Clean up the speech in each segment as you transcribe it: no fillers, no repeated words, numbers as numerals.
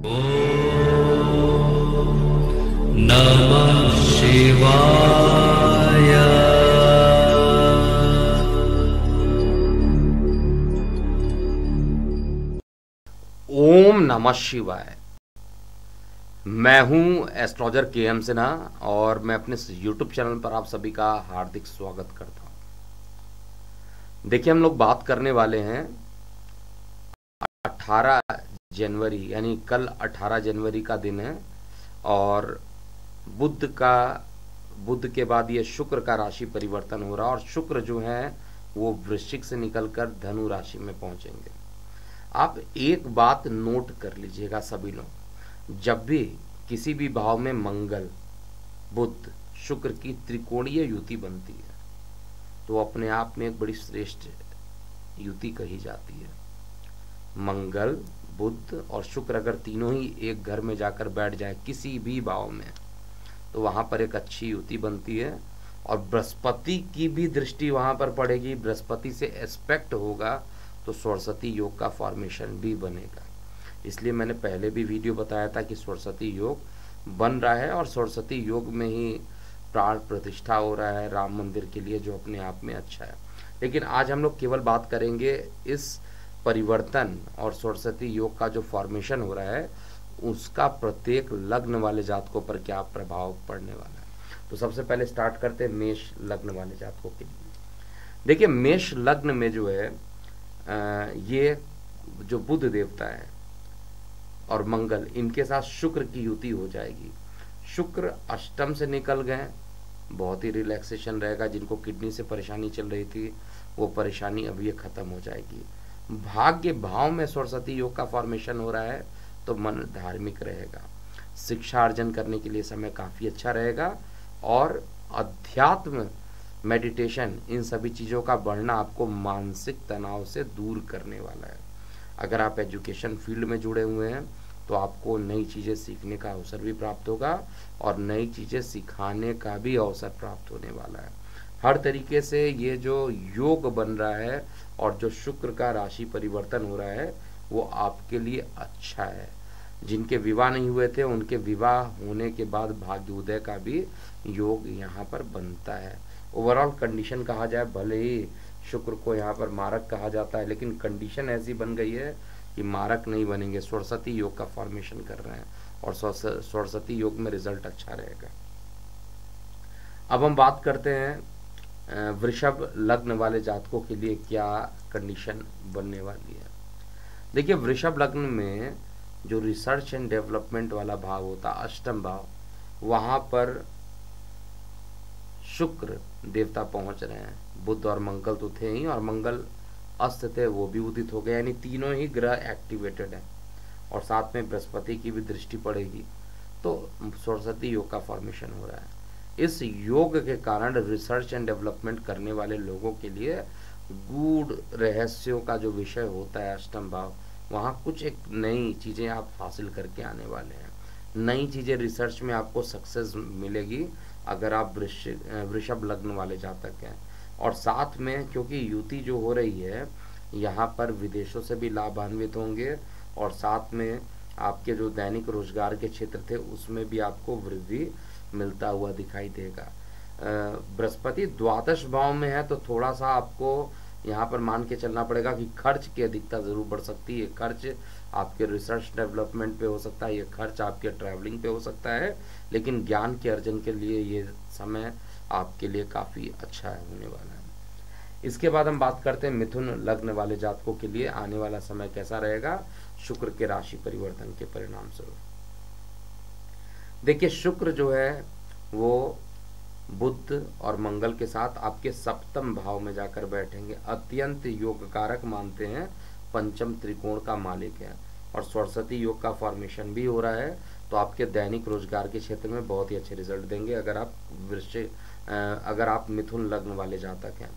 नमः शिवाय। ओम नमः शिवाय। मैं हूं एस्ट्रोलॉजर के.एम. सिन्हा और मैं अपने YouTube चैनल पर आप सभी का हार्दिक स्वागत करता हूं। देखिए, हम लोग बात करने वाले हैं 18 जनवरी, यानी कल 18 जनवरी का दिन है और बुध के बाद ये शुक्र का राशि परिवर्तन हो रहा है और शुक्र जो है वो वृश्चिक से निकलकर धनु राशि में पहुंचेंगे। आप एक बात नोट कर लीजिएगा सभी लोग, जब भी किसी भी भाव में मंगल बुध शुक्र की त्रिकोणीय युति बनती है तो अपने आप में एक बड़ी श्रेष्ठ युति कही जाती है। मंगल बुध और शुक्र अगर तीनों ही एक घर में जाकर बैठ जाए किसी भी भाव में तो वहां पर एक अच्छी युति बनती है और बृहस्पति की भी दृष्टि वहां पर पड़ेगी, बृहस्पति से एस्पेक्ट होगा तो सरस्वती योग का फॉर्मेशन भी बनेगा। इसलिए मैंने पहले भी वीडियो बताया था कि सरस्वती योग बन रहा है और सरस्वती योग में ही प्राण प्रतिष्ठा हो रहा है राम मंदिर के लिए, जो अपने आप में अच्छा है। लेकिन आज हम लोग केवल बात करेंगे इस परिवर्तन और सरस्वती योग का जो फॉर्मेशन हो रहा है उसका प्रत्येक लग्न वाले जातकों पर क्या प्रभाव पड़ने वाला है। तो सबसे पहले स्टार्ट करते हैं मेष लग्न वाले जातकों के लिए। देखिए, मेष लग्न में जो है ये जो बुध देवता है और मंगल, इनके साथ शुक्र की युति हो जाएगी। शुक्र अष्टम से निकल गए, बहुत ही रिलैक्सेशन रहेगा। जिनको किडनी से परेशानी चल रही थी वो परेशानी अब ये खत्म हो जाएगी। भाग्य भाव में सरस्वती योग का फॉर्मेशन हो रहा है तो मन धार्मिक रहेगा। शिक्षा अर्जन करने के लिए समय काफ़ी अच्छा रहेगा और अध्यात्म मेडिटेशन इन सभी चीज़ों का बढ़ना आपको मानसिक तनाव से दूर करने वाला है। अगर आप एजुकेशन फील्ड में जुड़े हुए हैं तो आपको नई चीज़ें सीखने का अवसर भी प्राप्त होगा और नई चीज़ें सिखाने का भी अवसर प्राप्त होने वाला है। हर तरीके से ये जो योग बन रहा है और जो शुक्र का राशि परिवर्तन हो रहा है वो आपके लिए अच्छा है। जिनके विवाह नहीं हुए थे उनके विवाह होने के बाद भाग्योदय का भी योग यहाँ पर बनता है। ओवरऑल कंडीशन कहा जाए, भले ही शुक्र को यहाँ पर मारक कहा जाता है लेकिन कंडीशन ऐसी बन गई है कि मारक नहीं बनेंगे, सरस्वती योग का फॉर्मेशन कर रहे हैं और सरस्वती योग में रिजल्ट अच्छा रहेगा। अब हम बात करते हैं वृषभ लग्न वाले जातकों के लिए क्या कंडीशन बनने वाली है। देखिए, वृषभ लग्न में जो रिसर्च एंड डेवलपमेंट वाला भाव होता है, अष्टम भाव, वहां पर शुक्र देवता पहुंच रहे हैं। बुध और मंगल तो थे ही और मंगल अस्त थे, वो भी उदित हो गए, यानी तीनों ही ग्रह एक्टिवेटेड हैं और साथ में बृहस्पति की भी दृष्टि पड़ेगी तो सरस्वती योग का फॉर्मेशन हो रहा है। इस योग के कारण रिसर्च एंड डेवलपमेंट करने वाले लोगों के लिए गूढ़ रहस्यों का जो विषय होता है अष्टम भाव, वहाँ कुछ एक नई चीज़ें आप हासिल करके आने वाले हैं। नई चीज़ें रिसर्च में आपको सक्सेस मिलेगी अगर आप वृषभ लग्न वाले जातक हैं। और साथ में क्योंकि युति जो हो रही है यहाँ पर विदेशों से भी लाभान्वित होंगे और साथ में आपके जो दैनिक रोजगार के क्षेत्र थे उसमें भी आपको वृद्धि मिलता हुआ दिखाई देगा। बृहस्पति द्वादश भाव में है तो थोड़ा सा आपको यहाँ पर मान के चलना पड़ेगा कि खर्च की अधिकता जरूर बढ़ सकती है। खर्च आपके रिसर्च डेवलपमेंट पे हो सकता है, ये खर्च आपके ट्रैवलिंग पे हो सकता है, लेकिन ज्ञान के अर्जन के लिए ये समय आपके लिए काफ़ी अच्छा होने वाला है। इसके बाद हम बात करते हैं मिथुन लग्न वाले जातकों के लिए आने वाला समय कैसा रहेगा शुक्र के राशि परिवर्तन के परिणाम स्वरूप। देखिए, शुक्र जो है वो बुध और मंगल के साथ आपके सप्तम भाव में जाकर बैठेंगे। अत्यंत योग कारक मानते हैं, पंचम त्रिकोण का मालिक है और सरस्वती योग का फॉर्मेशन भी हो रहा है तो आपके दैनिक रोजगार के क्षेत्र में बहुत ही अच्छे रिजल्ट देंगे। अगर आप मिथुन लग्न वाले जातक हैं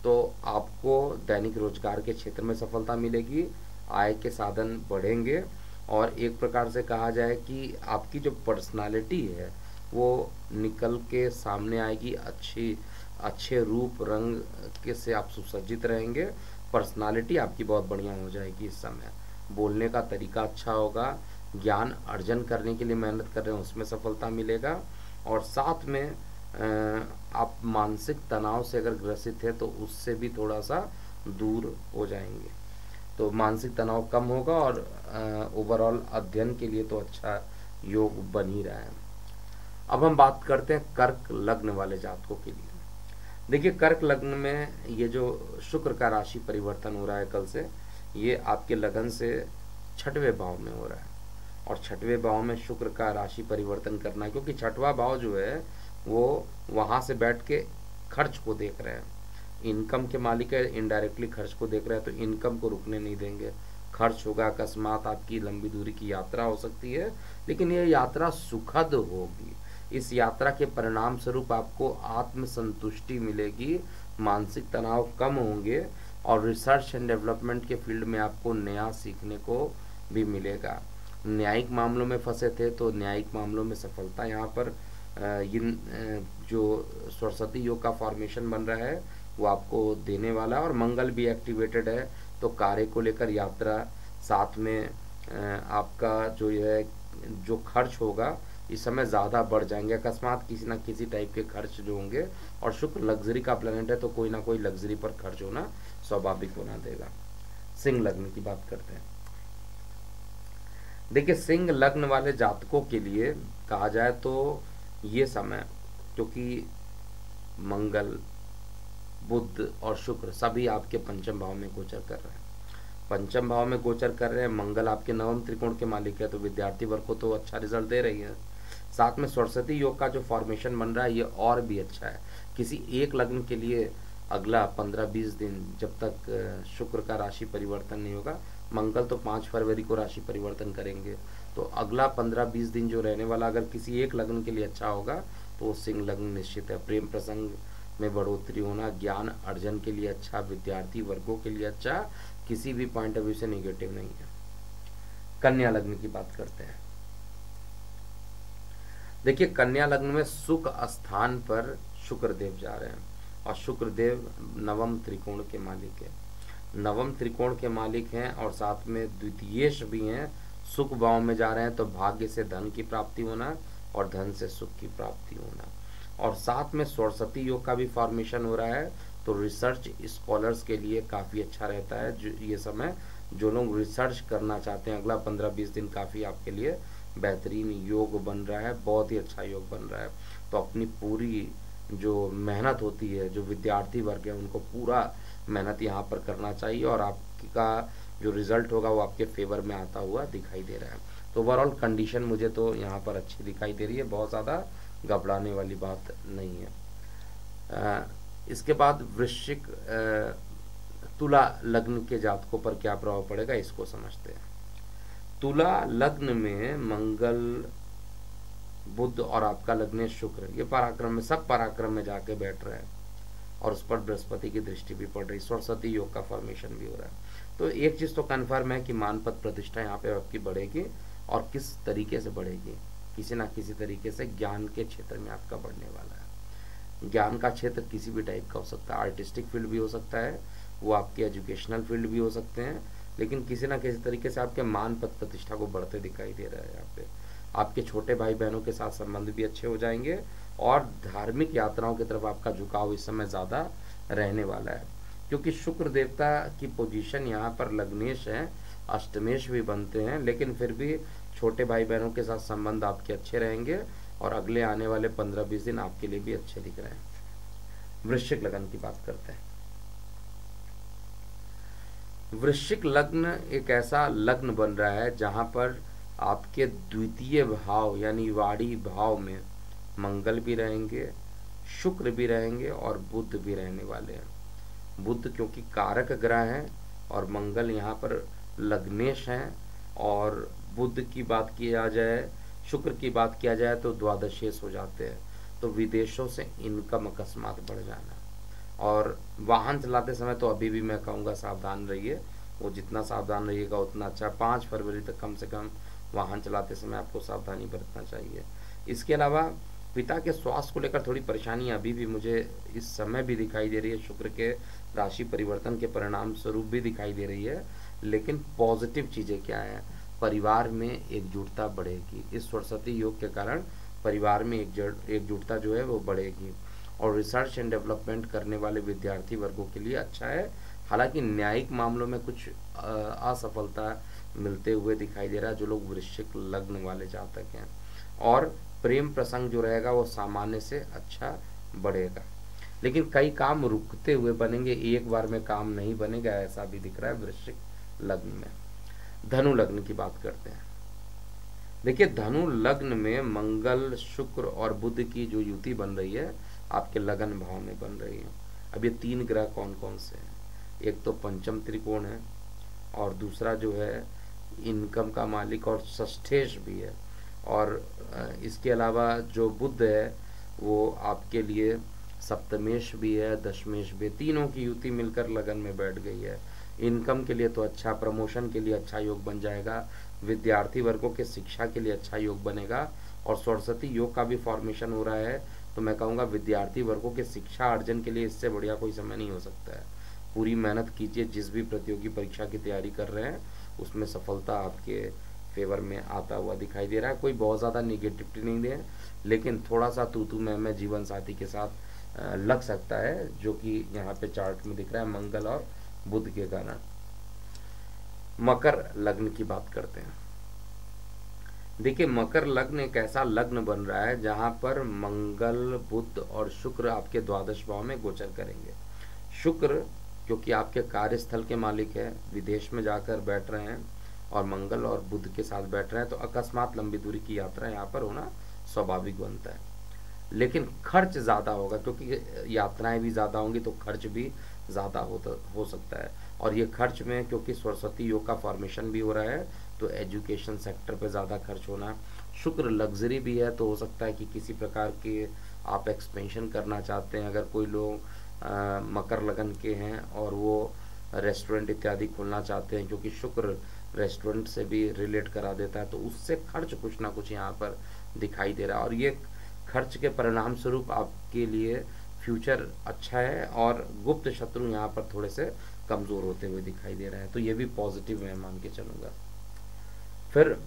तो आपको दैनिक रोजगार के क्षेत्र में सफलता मिलेगी, आय के साधन बढ़ेंगे और एक प्रकार से कहा जाए कि आपकी जो पर्सनालिटी है वो निकल के सामने आएगी। अच्छे रूप रंग के से आप सुसज्जित रहेंगे, पर्सनालिटी आपकी बहुत बढ़िया हो जाएगी। इस समय बोलने का तरीका अच्छा होगा, ज्ञान अर्जन करने के लिए मेहनत कर रहे हैं उसमें सफलता मिलेगा। और साथ में आप मानसिक तनाव से अगर ग्रसित है तो उससे भी थोड़ा सा दूर हो जाएंगे, तो मानसिक तनाव कम होगा और ओवरऑल अध्ययन के लिए तो अच्छा योग बन ही रहा है। अब हम बात करते हैं कर्क लग्न वाले जातकों के लिए। देखिए, कर्क लग्न में ये जो शुक्र का राशि परिवर्तन हो रहा है कल से, ये आपके लगन से 6वें भाव में हो रहा है। और 6वें भाव में शुक्र का राशि परिवर्तन करना है, क्योंकि 6वां भाव जो है वो वहाँ से बैठ के खर्च को देख रहे हैं, इनकम के मालिक है, इनडायरेक्टली खर्च को देख रहे हैं, तो इनकम को रुकने नहीं देंगे। खर्च होगा, अकस्मात आपकी लंबी दूरी की यात्रा हो सकती है, लेकिन ये यात्रा सुखद होगी। इस यात्रा के परिणाम स्वरूप आपको आत्म संतुष्टि मिलेगी, मानसिक तनाव कम होंगे और रिसर्च एंड डेवलपमेंट के फील्ड में आपको नया सीखने को भी मिलेगा। न्यायिक मामलों में फंसे थे तो न्यायिक मामलों में सफलता यहाँ पर जो सरस्वती योग का फॉर्मेशन बन रहा है वो आपको देने वाला है। और मंगल भी एक्टिवेटेड है, तो कार्य को लेकर यात्रा, साथ में आपका जो है जो खर्च होगा इस समय ज़्यादा बढ़ जाएंगे, अकस्मात किसी ना किसी टाइप के खर्च जो होंगे। और शुक्र लग्जरी का प्लैनेट है, तो कोई ना कोई लग्जरी पर खर्च होना स्वाभाविक बना देगा। सिंह लग्न की बात करते हैं। देखिए, सिंह लग्न वाले जातकों के लिए कहा जाए तो ये समय, क्योंकि मंगल, बुध और शुक्र सभी आपके पंचम भाव में गोचर कर रहे हैं। पंचम भाव में गोचर कर रहे हैं, मंगल आपके नवम त्रिकोण के मालिक है, तो विद्यार्थी वर्ग को तो अच्छा रिजल्ट दे रही है। साथ में सरस्वती योग का जो फॉर्मेशन बन रहा है ये और भी अच्छा है। किसी एक लग्न के लिए अगला 15-20 दिन जब तक शुक्र का राशि परिवर्तन नहीं होगा, मंगल तो 5 फरवरी को राशि परिवर्तन करेंगे, तो अगला 15-20 दिन जो रहने वाला अगर किसी एक लग्न के लिए अच्छा होगा तो वो सिंह लग्न निश्चित है। प्रेम प्रसंग में बढ़ोतरी होना, ज्ञान अर्जन के लिए अच्छा, विद्यार्थी वर्गों के लिए अच्छा, किसी भी पॉइंट ऑफ व्यू से नेगेटिव नहीं है। कन्या लग्न की बात करते हैं। देखिए, कन्या लग्न में सुख स्थान पर शुक्रदेव जा रहे हैं और शुक्रदेव नवम त्रिकोण के मालिक है। नवम त्रिकोण के मालिक हैं और साथ में द्वितीयेश भी हैं, सुख भाव में जा रहे हैं, तो भाग्य से धन की प्राप्ति होना और धन से सुख की प्राप्ति होना। और साथ में सरस्वती योग का भी फॉर्मेशन हो रहा है, तो रिसर्च स्कॉलर्स के लिए काफ़ी अच्छा रहता है जो ये समय। जो लोग रिसर्च करना चाहते हैं, अगला 15-20 दिन काफ़ी आपके लिए बेहतरीन योग बन रहा है, बहुत ही अच्छा योग बन रहा है। तो अपनी पूरी जो मेहनत होती है, जो विद्यार्थी वर्ग है उनको पूरा मेहनत यहाँ पर करना चाहिए और आपका जो रिजल्ट होगा वो आपके फेवर में आता हुआ दिखाई दे रहा है। तो ओवरऑल कंडीशन मुझे तो यहाँ पर अच्छी दिखाई दे रही है, बहुत ज़्यादा घबराने वाली बात नहीं है। इसके बाद वृश्चिक तुला लग्न के जातकों पर क्या प्रभाव पड़ेगा इसको समझते हैं। तुला लग्न में मंगल, बुध और आपका लग्न शुक्र, ये पराक्रम में, सब पराक्रम में जाके बैठ रहे हैं और उस पर बृहस्पति की दृष्टि भी पड़ रही, सरस्वती योग का फॉर्मेशन भी हो रहा है। तो एक चीज़ तो कन्फर्म है कि मान पद प्रतिष्ठा यहाँ पे आपकी बढ़ेगी, और किस तरीके से बढ़ेगी, किसी ना किसी तरीके से ज्ञान के क्षेत्र में आपका बढ़ने वाला है। ज्ञान का क्षेत्र किसी भी टाइप का हो सकता है, आर्टिस्टिक फील्ड भी हो सकता है, वो आपके एजुकेशनल फील्ड भी हो सकते हैं, लेकिन किसी ना किसी तरीके से आपके मान पद प्रतिष्ठा को बढ़ते दिखाई दे रहा है। यहाँ पे आपके छोटे भाई बहनों के साथ संबंध भी अच्छे हो जाएंगे और धार्मिक यात्राओं की तरफ आपका झुकाव इस समय ज़्यादा रहने वाला है, क्योंकि शुक्र देवता की पोजीशन यहाँ पर लग्नेश है, अष्टमेश भी बनते हैं, लेकिन फिर भी छोटे भाई बहनों के साथ संबंध आपके अच्छे रहेंगे और अगले आने वाले 15-20 दिन आपके लिए भी अच्छे दिख रहे हैं। वृश्चिक लग्न की बात करते हैं। वृश्चिक लग्न एक ऐसा लग्न बन रहा है जहां पर आपके द्वितीय भाव यानी वाणी भाव में मंगल भी रहेंगे, शुक्र भी रहेंगे और बुध भी रहने वाले हैं। बुध क्योंकि कारक ग्रह हैं और मंगल यहाँ पर लग्नेश हैं, और बुध की बात किया जाए, शुक्र की बात किया जाए तो द्वादशेश हो जाते हैं। तो विदेशों से इनकम अकस्मात बढ़ जाना, और वाहन चलाते समय तो अभी भी मैं कहूँगा सावधान रहिए, वो जितना सावधान रहिएगा उतना अच्छा। 5 फरवरी तक कम से कम वाहन चलाते समय आपको सावधानी बरतना चाहिए। इसके अलावा पिता के स्वास्थ्य को लेकर थोड़ी परेशानी अभी भी मुझे इस समय भी दिखाई दे रही है, शुक्र के राशि परिवर्तन के परिणाम स्वरूप भी दिखाई दे रही है। लेकिन पॉजिटिव चीज़ें क्या है, परिवार में एकजुटता बढ़ेगी। इस सरस्वती योग के कारण परिवार में एकजुटता जो है वो बढ़ेगी। और रिसर्च एंड डेवलपमेंट करने वाले विद्यार्थी वर्गों के लिए अच्छा है। हालांकि न्यायिक मामलों में कुछ असफलता मिलते हुए दिखाई दे रहा है जो लोग वृश्चिक लग्न वाले जातक हैं। और प्रेम प्रसंग जो रहेगा वो सामान्य से अच्छा बढ़ेगा, लेकिन कई काम रुकते हुए बनेंगे, एक बार में काम नहीं बनेगा, ऐसा भी दिख रहा है वृश्चिक लग्न में। धनु लग्न की बात करते हैं। देखिए, धनु लग्न में मंगल, शुक्र और बुध की जो युति बन रही है आपके लगन भाव में बन रही है। अब ये 3 ग्रह कौन कौन से हैं? एक तो पंचम त्रिकोण है, और दूसरा जो है इनकम का मालिक और षष्ठेश भी है, और इसके अलावा जो बुध है वो आपके लिए सप्तमेश भी है, दशमेश भी है। तीनों की युति मिलकर लगन में बैठ गई है। इनकम के लिए तो अच्छा, प्रमोशन के लिए अच्छा योग बन जाएगा, विद्यार्थी वर्गों के शिक्षा के लिए अच्छा योग बनेगा, और सरस्वती योग का भी फॉर्मेशन हो रहा है। तो मैं कहूँगा विद्यार्थी वर्गों के शिक्षा अर्जन के लिए इससे बढ़िया कोई समय नहीं हो सकता है। पूरी मेहनत कीजिए, जिस भी प्रतियोगी परीक्षा की तैयारी कर रहे हैं उसमें सफलता आपके फेवर में आता हुआ दिखाई दे रहा है। कोई बहुत ज़्यादा निगेटिविटी नहीं दे, लेकिन थोड़ा सा तू मैं जीवन साथी के साथ लग सकता है, जो कि यहाँ पे चार्ट में दिख रहा है मंगल और बुध के कारण। मकर लग्न की बात करते हैं। देखिए, मकर लग्न एक ऐसा लग्न बन रहा है जहां पर मंगल, बुध और शुक्र आपके द्वादश भाव में गोचर करेंगे। शुक्र क्योंकि आपके कार्यस्थल के मालिक है, विदेश में जाकर बैठ रहे हैं, और मंगल और बुध के साथ बैठ रहे हैं, तो अकस्मात लंबी दूरी की यात्रा यहाँ पर होना स्वाभाविक बनता है। लेकिन खर्च ज़्यादा होगा, क्योंकि यात्राएं भी ज़्यादा होंगी तो खर्च भी ज़्यादा हो सकता है। और ये खर्च में क्योंकि सरस्वती योग का फॉर्मेशन भी हो रहा है, तो एजुकेशन सेक्टर पे ज़्यादा खर्च होना। शुक्र लग्जरी भी है, तो हो सकता है कि किसी प्रकार के आप एक्सपेंशन करना चाहते हैं। अगर कोई लोग मकर लगन के हैं और वो रेस्टोरेंट इत्यादि खोलना चाहते हैं, क्योंकि शुक्र रेस्टोरेंट से भी रिलेट करा देता है, तो उससे खर्च कुछ ना कुछ यहाँ पर दिखाई दे रहा है। और ये खर्च के परिणाम स्वरूप आपके लिए फ्यूचर अच्छा है, और गुप्त शत्रु यहाँ पर थोड़े से कमज़ोर होते हुए दिखाई दे रहे हैं, तो ये भी पॉजिटिव मैं मान के चलूँगा। फिर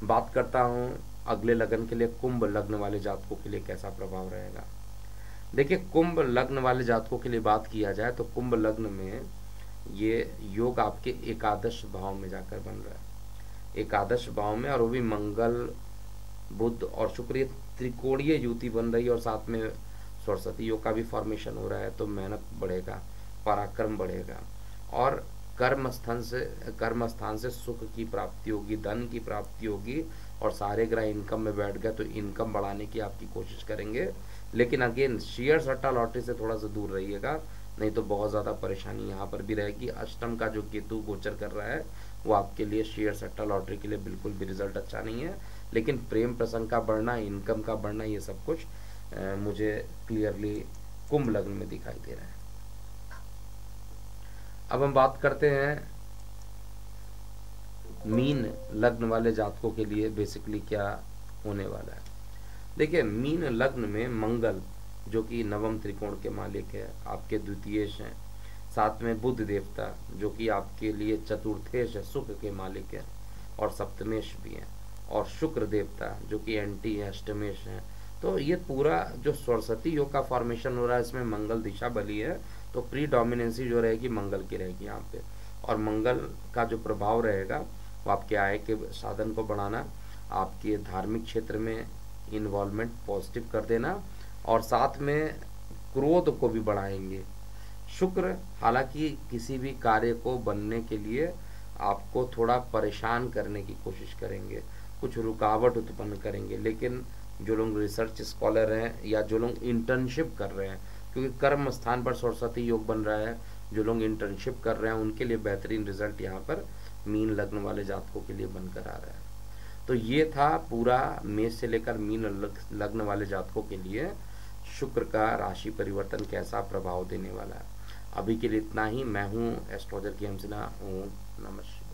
बात करता हूँ अगले लगन के लिए, कुंभ लग्न वाले जातकों के लिए कैसा प्रभाव रहेगा। देखिए, कुंभ लग्न वाले जातकों के लिए बात किया जाए तो कुंभ लग्न में ये योग आपके एकादश भाव में जाकर बन रहा है। एकादश भाव में, और वो भी मंगल, बुध और शुक्र, ये त्रिकोणीय युति बन रही है, और साथ में सरस्वती योग का भी फॉर्मेशन हो रहा है। तो मेहनत बढ़ेगा, पराक्रम बढ़ेगा, और कर्म स्थान से सुख की प्राप्ति होगी, धन की प्राप्ति होगी, और सारे ग्रह इनकम में बैठ गए तो इनकम बढ़ाने की आपकी कोशिश करेंगे। लेकिन अगेन शेयर सट्टा लॉटरी से थोड़ा सा दूर रहिएगा, नहीं तो बहुत ज़्यादा परेशानी यहाँ पर भी रहेगी। अष्टम का जो केतु गोचर कर रहा है वो आपके लिए शेयर सट्टा लॉटरी के लिए बिल्कुल भी रिजल्ट अच्छा नहीं है। लेकिन प्रेम प्रसंग का बढ़ना, इनकम का बढ़ना, ये सब कुछ मुझे क्लियरली कुंभ लग्न में दिखाई दे रहा है। अब हम बात करते हैं मीन लग्न वाले जातकों के लिए बेसिकली क्या होने वाला है। देखिए, मीन लग्न में मंगल जो कि नवम त्रिकोण के मालिक है, आपके द्वितीयेश हैं, साथ में बुध देवता जो कि आपके लिए चतुर्थेश है, सुख के मालिक है, और सप्तमेश भी है, और शुक्र देवता जो कि एंटी है, अष्टमेश है। तो ये पूरा जो सरस्वती योग का फॉर्मेशन हो रहा है, इसमें मंगल दिशा बली है, तो प्री डोमिनेंसी जो रहेगी मंगल की रहेगी यहाँ पे। और मंगल का जो प्रभाव रहेगा वो आपके आय के साधन को बढ़ाना, आपके धार्मिक क्षेत्र में इन्वॉल्वमेंट पॉजिटिव कर देना, और साथ में क्रोध को भी बढ़ाएंगे। शुक्र हालांकि किसी भी कार्य को बनने के लिए आपको थोड़ा परेशान करने की कोशिश करेंगे, कुछ रुकावट उत्पन्न करेंगे। लेकिन जो लोग रिसर्च स्कॉलर हैं या जो लोग इंटर्नशिप कर रहे हैं, क्योंकि कर्म स्थान पर सरस्वती योग बन रहा है, जो लोग इंटर्नशिप कर रहे हैं उनके लिए बेहतरीन रिजल्ट यहाँ पर मीन लग्न वाले जातकों के लिए बनकर आ रहा है। तो ये था पूरा मेष से लेकर मीन लग्न वाले जातकों के लिए शुक्र का राशि परिवर्तन कैसा प्रभाव देने वाला है। अभी के लिए इतना ही। मैं हूँ एस्ट्रोलॉजर के सिन्हा। ओम नमः शिवाय।